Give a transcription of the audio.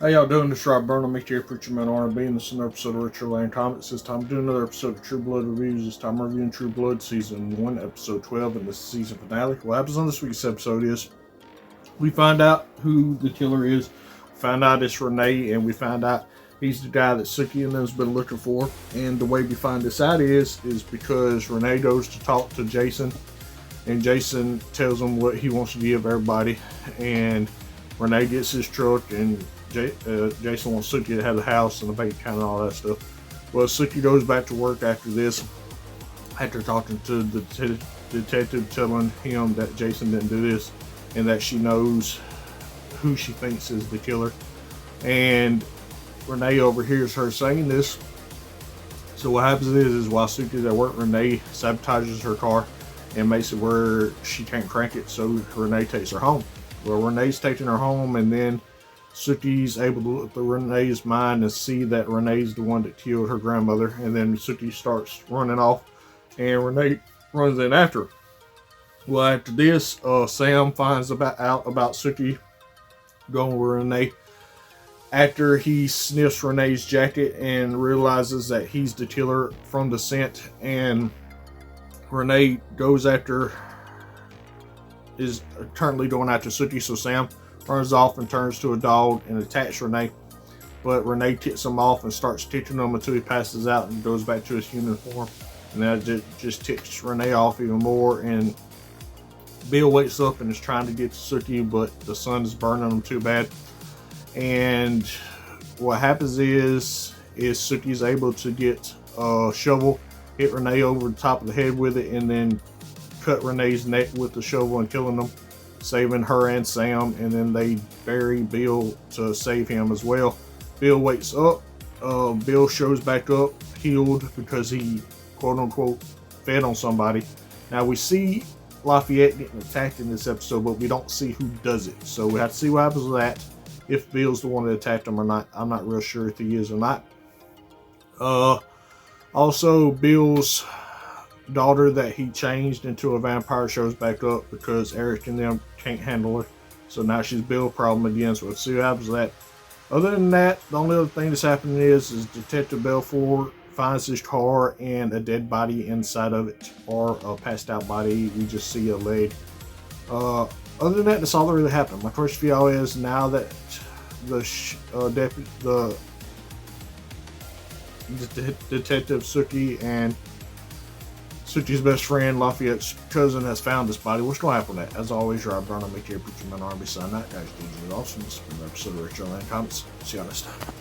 How y'all doing? This is Rob Burnham, HJ Preacher Man R&B, and this is another episode of Retro Land Comics. This time, doing another episode of True Blood Reviews. This time, reviewing True Blood Season 1, Episode 12, and this season finale. What happens on this week's episode is we find out who the killer is. We find out it's Renee, and we find out he's the guy that Sookie and them's been looking for. And the way we find this out is because Renee goes to talk to Jason, and Jason tells him what he wants to give everybody, and Renee gets his truck, and Jason wants Sookie to have the house and the bank account and all that stuff. Well, Sookie goes back to work after this, after talking to the detective, telling him that Jason didn't do this and that she knows who she thinks is the killer. And Renee overhears her saying this. So what happens is while Sookie's at work, Renee sabotages her car and makes it where she can't crank it, so Renee takes her home. Well, Renee's taking her home, and then Sookie's able to look through Renee's mind and see that Renee's the one that killed her grandmother. And then Sookie starts running off, and Renee runs in after her. Well, after this, Sam finds out about Sookie going with Renee. After he sniffs Renee's jacket and realizes that he's the killer from the scent, and Renee goes after, is currently going after Sookie, so Sam runs off and turns to a dog and attacks Renee. But Renee kicks him off and starts kicking him until he passes out and goes back to his human form. And that just ticks Renee off even more. And Bill wakes up and is trying to get to Sookie, but the sun is burning him too bad. And what happens is Sookie's able to get a shovel, hit Renee over the top of the head with it, and then cut Renee's neck with the shovel and killing them, saving her and Sam. And then they bury Bill to save him as well. Bill wakes up. Bill shows back up healed because he quote unquote fed on somebody. Now we see Lafayette getting attacked in this episode, but we don't see who does it, so we have to see what happens with that, if Bill's the one that attacked him or not. I'm not real sure if he is or not. Also, Bill's daughter that he changed into a vampire shows back up because Eric and them can't handle her. So now she's Bill's problem again. So let's see what happens with that. Other than that, the only other thing that's happening is Detective Belfour finds his car and a dead body inside of it, or a passed out body. We just see a leg. Other than that, that's all that really happened. My question for y'all is, now that the Detective Sookie and Sookie's best friend, Lafayette's cousin, has found this body, what's going to happen with that? As always, Rob Burnham, HJ Preacher Man R&B sign out. Guys, do awesome. This has been an episode of Retro Land Comics. See y'all next time.